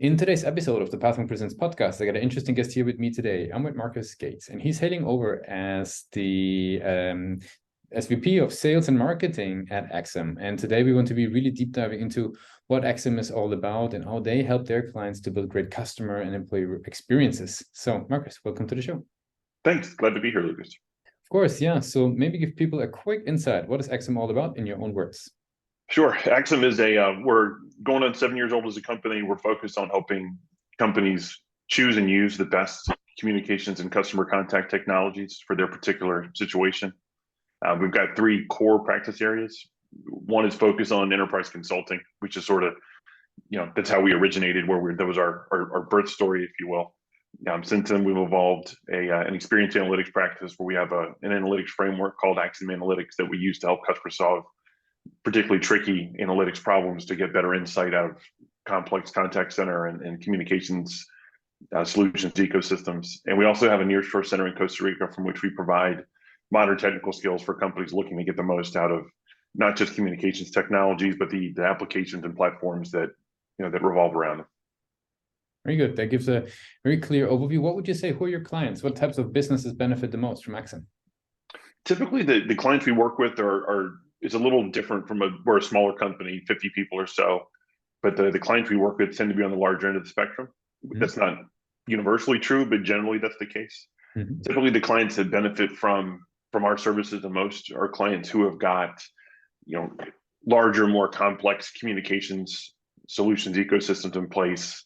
In today's episode of the Pathway Presents podcast, I got an interesting guest here with me today. I'm with Marcus Gates, and he's heading over as the SVP of Sales and Marketing at Axim. And today we want to be really deep diving into what Axim is all about and how they help their clients to build great customer and employee experiences. So, Marcus, welcome to the show. Thanks. Glad to be here, Lucas. Of course, yeah. So maybe give people a quick insight. What is Axim all about in your own words? Sure. Axim is we're going on 7 years old as a company. We're focused on helping companies choose and use the best communications and customer contact technologies for their particular situation. We've got three core practice areas. One is focused on enterprise consulting, which is sort of, that's how we originated, that was our birth story, if you will. Since then, we've evolved an experience analytics practice where we have an analytics framework called Axim Analytics that we use to help customers solve particularly tricky analytics problems to get better insight out of complex contact center and communications solutions ecosystems. And we also have a nearshore center in Costa Rica from which we provide modern technical skills for companies looking to get the most out of not just communications technologies, but the applications and platforms that revolve around them. Very good. That gives a very clear overview. What would you say, who are your clients? What types of businesses benefit the most from Axim? Typically, the clients we work with it's a little different we're a smaller company, 50 people or so, but the clients we work with tend to be on the larger end of the spectrum. Mm-hmm. That's not universally true, but generally that's the case. Mm-hmm. Typically, the clients that benefit from our services the most are clients who have got, larger, more complex communications solutions ecosystems in place.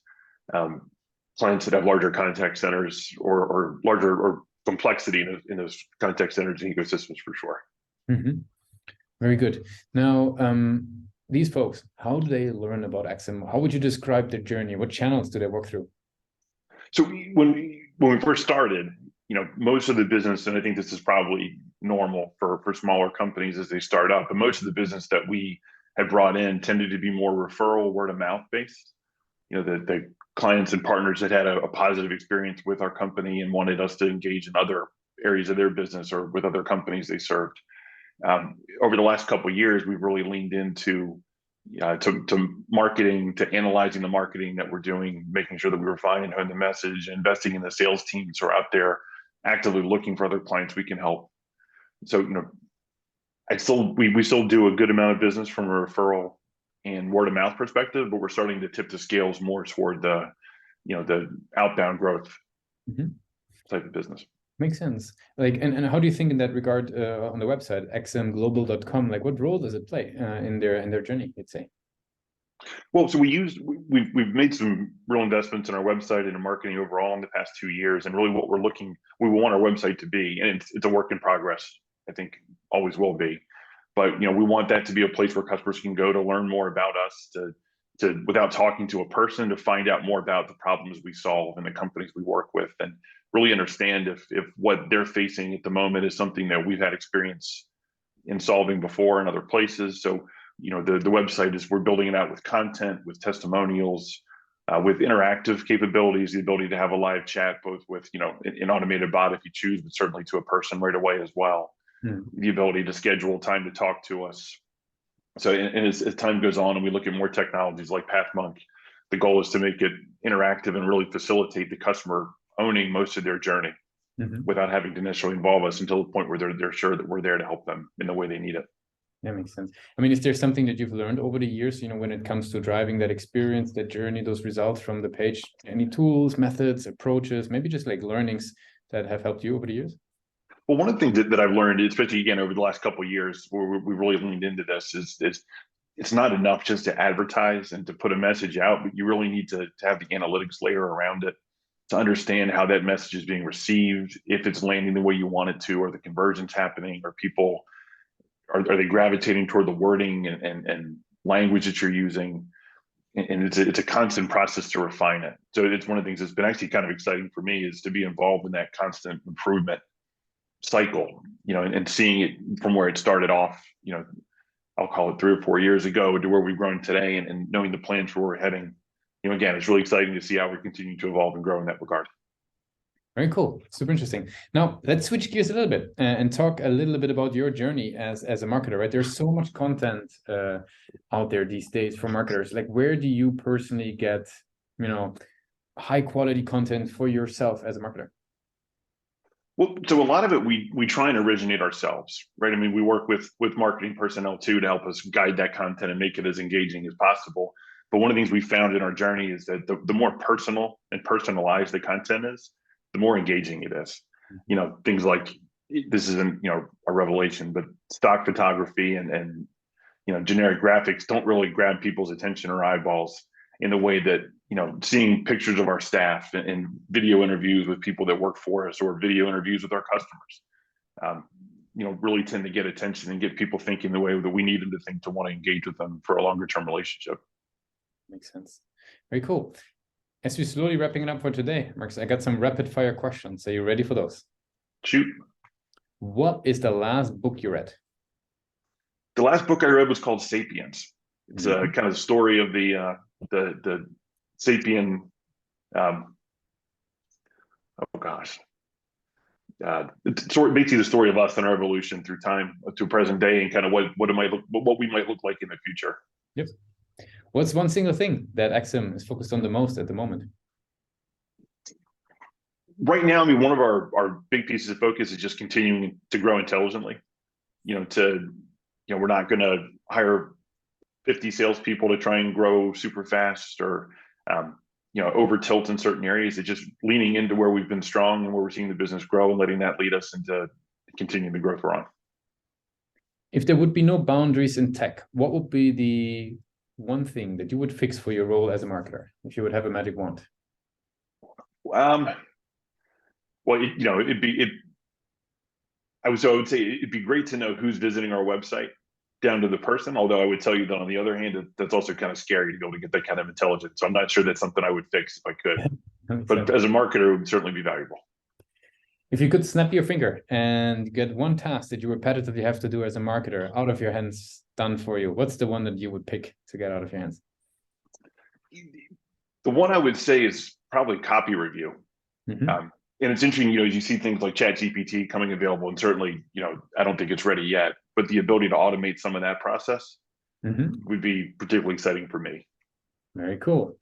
Clients that have larger contact centers or larger or complexity in those contact centers and ecosystems for sure. Mm-hmm. Very good. Now, these folks, how do they learn about Axim? How would you describe their journey? What channels do they walk through? So when we first started, most of the business, and I think this is probably normal for smaller companies as they start up, but most of the business that we had brought in tended to be more referral, word of mouth based. The clients and partners that had a positive experience with our company and wanted us to engage in other areas of their business or with other companies they served. Over the last couple of years, we've really leaned into to marketing, to analyzing the marketing that we're doing, making sure that we refine the message, investing in the sales teams who are out there actively looking for other clients we can help. So, we still do a good amount of business from a referral and word of mouth perspective, but we're starting to tip the scales more toward the outbound growth type of business. Makes sense. And how do you think in that regard on the website, aximglobal.com, what role does it play in their journey, you'd say? Well, so we've made some real investments in our website and in marketing overall in the past 2 years. And really what we want our website to be, and it's a work in progress, I think always will be. But we want that to be a place where customers can go to learn more about us, to without talking to a person, to find out more about the problems we solve and the companies we work with, and really understand if what they're facing at the moment is something that we've had experience in solving before in other places. So, the website we're building it out with content, with testimonials, with interactive capabilities, the ability to have a live chat, both with, an automated bot if you choose, but certainly to a person right away as well. The ability to schedule time to talk to us. So, and as time goes on and we look at more technologies like PathMonk, the goal is to make it interactive and really facilitate the customer owning most of their journey without having to necessarily involve us until the point where they're sure that we're there to help them in the way they need it. That makes sense. I mean, is there something that you've learned over the years, when it comes to driving that experience, that journey, those results from the page? Any tools, methods, approaches, maybe just learnings that have helped you over the years? Well, one of the things that I've learned, especially again over the last couple of years, where we really leaned into this, is it's not enough just to advertise and to put a message out, but you really need to have the analytics layer around it to understand how that message is being received, if it's landing the way you want it to, or the conversion's happening, or people are they gravitating toward the wording and language that you're using. And it's a constant process to refine it. So it's one of the things that's been actually kind of exciting for me is to be involved in that constant improvement cycle, and seeing it from where it started off, I'll call it 3 or 4 years ago to where we've grown today, and knowing the plans where we're heading. Again, it's really exciting to see how we're continuing to evolve and grow in that regard. Very cool. Super interesting. Now, let's switch gears a little bit and talk a little bit about your journey as a marketer, right? There's so much content out there these days for marketers. Where do you personally get high quality content for yourself as a marketer? Well, so a lot of it we try and originate ourselves, right? I mean, we work with marketing personnel too to help us guide that content and make it as engaging as possible. But one of the things we found in our journey is that the more personal and personalized the content is, the more engaging it is. Things like, this isn't a revelation, but stock photography and generic graphics don't really grab people's attention or eyeballs in the way that seeing pictures of our staff and video interviews with people that work for us, or video interviews with our customers, really tend to get attention and get people thinking the way that we need them to think, to want to engage with them for a longer term relationship. Makes sense. Very cool. As we're slowly wrapping it up for today, Marcus, I got some rapid fire questions. Are you ready for those? Shoot. What is the last book you read? The last book I read was called Sapiens. It's a kind of story of the sapien. It's basically the story of us and our evolution through time to present day, and kind of what we might look like in the future. Yep. What's one single thing that Axim is focused on the most at the moment? Right now, I mean, one of our big pieces of focus is just continuing to grow intelligently. We're not going to hire 50 salespeople to try and grow super fast, or over tilt in certain areas. It's just leaning into where we've been strong and where we're seeing the business grow, and letting that lead us into continuing the growth we're on. If there would be no boundaries in tech, what would be the one thing that you would fix for your role as a marketer if you would have a magic wand? Well, I would say it'd be great to know who's visiting our website down to the person. Although I would tell you that on the other hand, that's also kind of scary to be able to get that kind of intelligence. So I'm not sure that's something I would fix if I could. But as a marketer, it would certainly be valuable. If you could snap your finger and get one task that you repetitively have to do as a marketer out of your hands, done for you, what's the one that you would pick to get out of your hands? The one I would say is probably copy review. And it's interesting, as you see things like ChatGPT coming available, and certainly, I don't think it's ready yet, but the ability to automate some of that process would be particularly exciting for me. Very cool.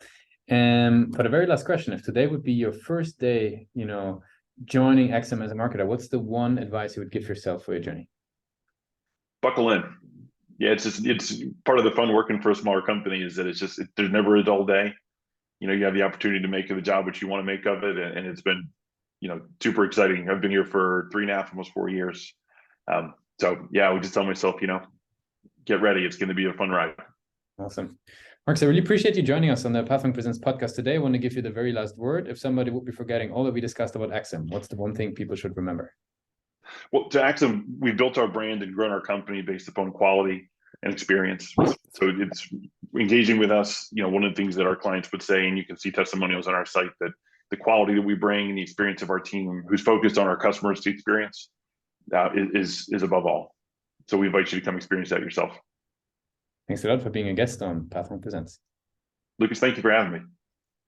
And for the very last question, if today would be your first day, joining Axim as a marketer, what's the one advice you would give yourself for your journey? Buckle in. Yeah, it's part of the fun working for a smaller company is that there's never a dull day. You have the opportunity to make the job what you want to make of it, and it's been super exciting. I've been here for 3.5, almost 4 years. So yeah, I would just tell myself, get ready. It's going to be a fun ride. Awesome. Marcus, I really appreciate you joining us on the Pathfinder Presents podcast today. I want to give you the very last word. If somebody would be forgetting all that we discussed about Axim, what's the one thing people should remember? Well, to Axim, we've built our brand and grown our company based upon quality and experience. So it's engaging with us. One of the things that our clients would say, and you can see testimonials on our site, that the quality that we bring and the experience of our team, who's focused on our customers' experience, is above all. So we invite you to come experience that yourself. Thanks a lot for being a guest on Pathfinder Presents. Lucas, thank you for having me.